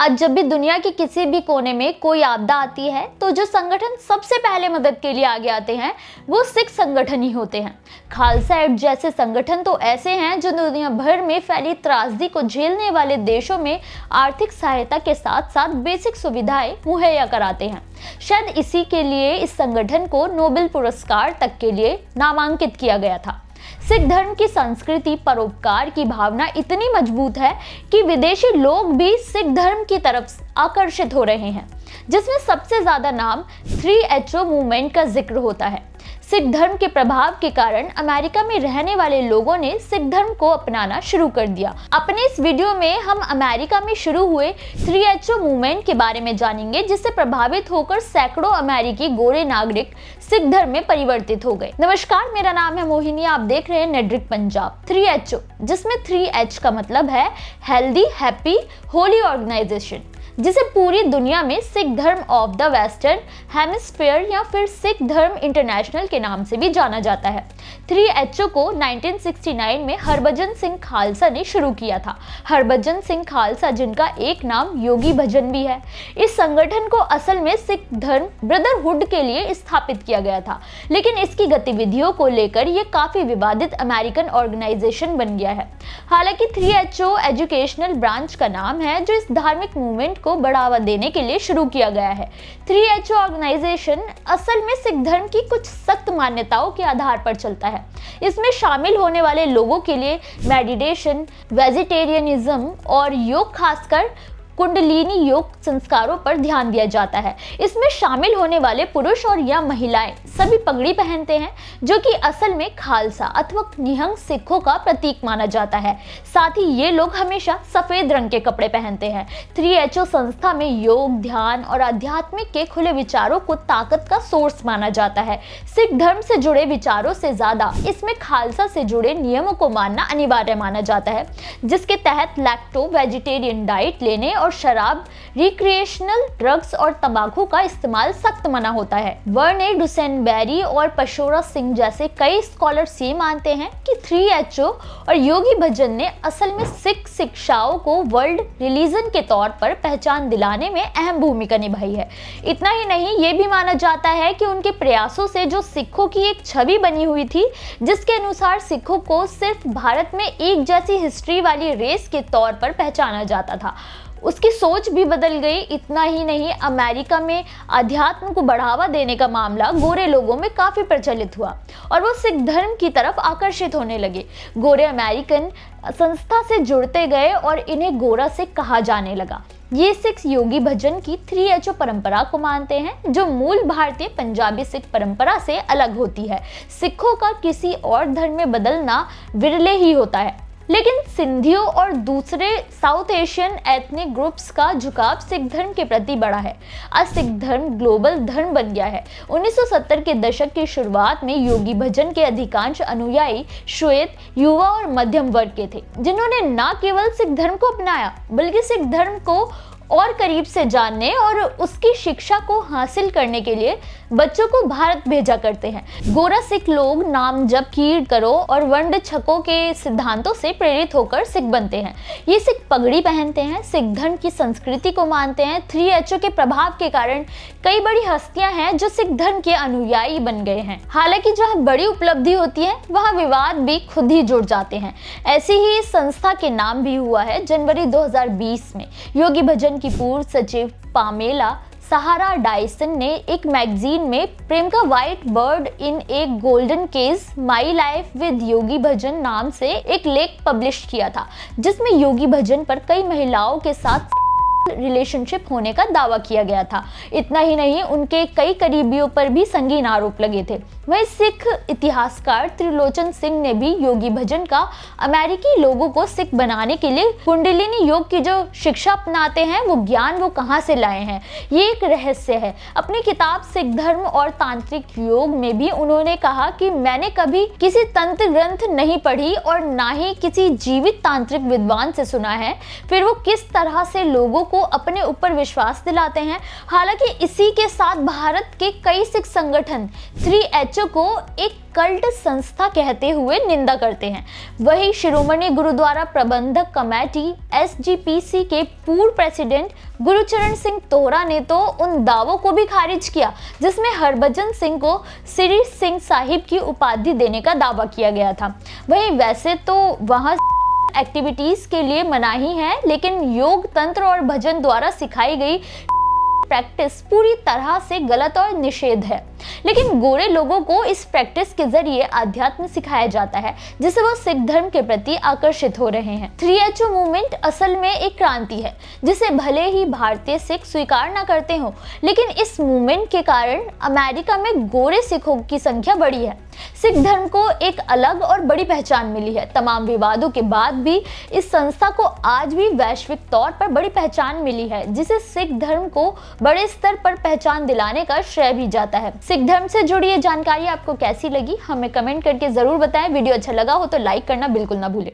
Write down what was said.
आज जब भी दुनिया के किसी भी कोने में कोई आपदा आती है तो जो संगठन सबसे पहले मदद के लिए आगे आते हैं वो सिख संगठन ही होते हैं। खालसा एड जैसे संगठन तो ऐसे हैं जो दुनिया भर में फैली त्रासदी को झेलने वाले देशों में आर्थिक सहायता के साथ साथ बेसिक सुविधाएं मुहैया कराते हैं। शायद इसी के लिए इस संगठन को नोबेल पुरस्कार तक के लिए नामांकित किया गया था। सिख धर्म की संस्कृति परोपकार की भावना इतनी मजबूत है कि विदेशी लोग भी सिख धर्म की तरफ आकर्षित हो रहे हैं, जिसमें सबसे ज्यादा नाम 3HO मूवमेंट का जिक्र होता है। सिख धर्म के प्रभाव के कारण अमेरिका में रहने वाले लोगों ने सिख धर्म को अपनाना शुरू कर दिया। अपने इस वीडियो में हम अमेरिका में शुरू हुए 3HO मूवमेंट के बारे में जानेंगे, जिससे प्रभावित होकर सैकड़ों अमेरिकी गोरे नागरिक सिख धर्म में परिवर्तित हो गए। नमस्कार, मेरा नाम है मोहिनी, आप देख रहे हैं नेटड्रिक पंजाब। 3HO, जिसमें 3H का मतलब है हेल्दी, हैप्पी, होली ऑर्गेनाइजेशन, जिसे पूरी दुनिया में सिख धर्म ऑफ द वेस्टर्न हेमिस्फीयर या फिर सिख धर्म इंटरनेशनल के नाम से भी जाना जाता है। 3HO को 1969 में हरभजन सिंह खालसा ने शुरू किया था। हरभजन सिंह खालसा, जिनका एक नाम योगी भजन भी है। इस संगठन को असल में सिख धर्म ब्रदरहुड के लिए स्थापित किया गया था, लेकिन इसकी गतिविधियों को लेकर यह काफी विवादित अमेरिकन ऑर्गेनाइजेशन बन गया है। हालांकि 3HO एजुकेशनल ब्रांच का नाम है जो इस धार्मिक मूवमेंट को बढ़ावा देने के लिए शुरू किया गया है। 3HO ऑर्गेनाइजेशन असल में सिख धर्म की कुछ सख्त मान्यताओं के आधार पर चलता है। इसमें शामिल होने वाले लोगों के लिए मेडिटेशन, वेजिटेरियनिज्म और योग, खासकर कुंडलिनी योग संस्कारों पर ध्यान दिया जाता है। इसमें शामिल होने वाले पुरुष और या महिलाएं सभी पगड़ी पहनते हैं, जो कि असल में खालसा अथवा निहंग सिखों का प्रतीक माना जाता है। साथ ही ये लोग हमेशा सफेद रंग के कपड़े पहनते हैं। 3HO संस्था में योग, ध्यान और आध्यात्मिक के खुले विचारों को ताकत का सोर्स माना जाता है। सिख धर्म से जुड़े विचारों से ज्यादा इसमें खालसा से जुड़े नियमों को मानना अनिवार्य माना जाता है, जिसके तहत लैक्टो वेजिटेरियन डाइट लेने और शराब, रिक्रिएशनल ड्रग्स और तंबाकू का इस्तेमाल सख्त मना होता है। वर्ने डुसेनबेरी और पशोरा सिंह जैसे कई स्कॉलर्स ये मानते हैं कि 3HO और योगी भजन ने असल में सिख शिक्षाओं को वर्ल्ड रिलीजन के तौर पर पहचान दिलाने में अहम भूमिका निभाई है। इतना ही नहीं, ये भी माना जाता है कि उनके प्रयासों से जो सिखों की एक छवि बनी हुई थी, जिसके अनुसार सिखों को सिर्फ भारत में एक जैसी हिस्ट्री वाली रेस के तौर पर पहचाना जाता था, उसकी सोच भी बदल गई। इतना ही नहीं, अमेरिका में अध्यात्म को बढ़ावा देने का मामला गोरे लोगों में काफी प्रचलित हुआ और वो सिख धर्म की तरफ आकर्षित होने लगे। गोरे अमेरिकन संस्था से जुड़ते गए और इन्हें गोरा सिख कहा जाने लगा। ये सिख योगी भजन की 3HO परंपरा को मानते हैं, जो मूल भारतीय पंजाबी सिख परंपरा से अलग होती है। सिखों का किसी और धर्म में बदलना विरले ही होता है, लेकिन सिंधियों और दूसरे साउथ एशियन एथनिक ग्रुप्स का झुकाव सिख धर्म के प्रति बढ़ा है। आज सिख धर्म ग्लोबल धर्म बन गया है। 1970 के दशक की शुरुआत में योगी भजन के अधिकांश अनुयायी श्वेत, युवा और मध्यम वर्ग के थे, जिन्होंने न केवल सिख धर्म को अपनाया बल्कि सिख धर्म को और करीब से जानने और उसकी शिक्षा को हासिल करने के लिए बच्चों को भारत भेजा करते हैं। गोरा सिख लोग नाम जप, कीर्तन करो और वंड छकों के सिद्धांतों से प्रेरित होकर सिख बनते हैं। ये सिख पगड़ी पहनते हैं, सिख धर्म की संस्कृति को मानते हैं। 3HO के प्रभाव के कारण कई बड़ी हस्तियां हैं जो सिख धर्म के अनुयायी बन गए हैं। हालांकि जहाँ बड़ी उपलब्धि होती है वहाँ विवाद भी खुद ही जुड़ जाते हैं। ऐसी ही इस संस्था के नाम भी हुआ है। जनवरी 2020 में योगी भजन की पूर्व सचिव पामेला सहारा डायसन ने एक मैगजीन में प्रेमका white bird in a golden cage my life with Yogi Bhajan नाम से एक लेख पब्लिश किया था, जिसमें योगी भजन पर कई महिलाओं के साथ रिलेशनशिप होने का दावा किया गया था। इतना ही नहीं, उनके कई करीबियों पर भी संगीन आरोप लगे थे। वहीं सिख इतिहासकार त्रिलोचन सिंह ने भी योगी भजन का अमेरिकी लोगों को सिख बनाने के लिए कुंडलिनी योग की जो शिक्षा अपनाते हैं, वो ज्ञान वो कहाँ से लाए हैं, ये एक रहस्य है। अपनी किताब सिख धर्म और तांत्रिक योग में भी उन्होंने कहा कि मैंने कभी किसी तंत्र ग्रंथ नहीं पढ़ी और ना ही किसी जीवित तांत्रिक विद्वान से सुना है, फिर वो किस तरह से लोगों को अपने ऊपर विश्वास दिलाते हैं। हालांकि इसी के साथ भारत के कई सिख संगठन 3HO को एक कल्ट संस्था कहते हुए निंदा करते हैं। वही शिरोमणि गुरुद्वारा प्रबंधक कमेटी SGPC के पूर्व प्रेसिडेंट गुरचरण सिंह तोहरा ने तो उन दावों को भी खारिज किया जिसमें हरभजन सिंह को श्री सिंह साहिब की उपाधि देने का दावा किया गया था। वहीं वैसे तो वहां एक्टिविटीज के लिए मनाही है, लेकिन योग, तंत्र और भजन द्वारा सिखाई गई प्रैक्टिस पूरी तरह से गलत और निषेध है। लेकिन गोरे लोगों को इस प्रैक्टिस के जरिए आध्यात्म सिखाया जाता है जिससे वो सिख धर्म के प्रति आकर्षित हो रहे हैं। 3HO मूवमेंट असल में एक क्रांति है जिसे भले ही भारतीय सिख स्वीकार न करते हो, लेकिन इस मूवमेंट के कारण अमेरिका में गोरे सिखों की संख्या बढ़ी है। सिख धर्म को एक अलग और बड़ी पहचान मिली है। तमाम विवादों के बाद भी इस संस्था को आज भी वैश्विक तौर पर बड़ी पहचान मिली है, जिसे सिख धर्म को बड़े स्तर पर पहचान दिलाने का श्रेय भी जाता है। सिख धर्म से जुड़ी ये जानकारी आपको कैसी लगी, हमें कमेंट करके जरूर बताएं। वीडियो अच्छा लगा हो तो लाइक करना बिल्कुल ना भूलें।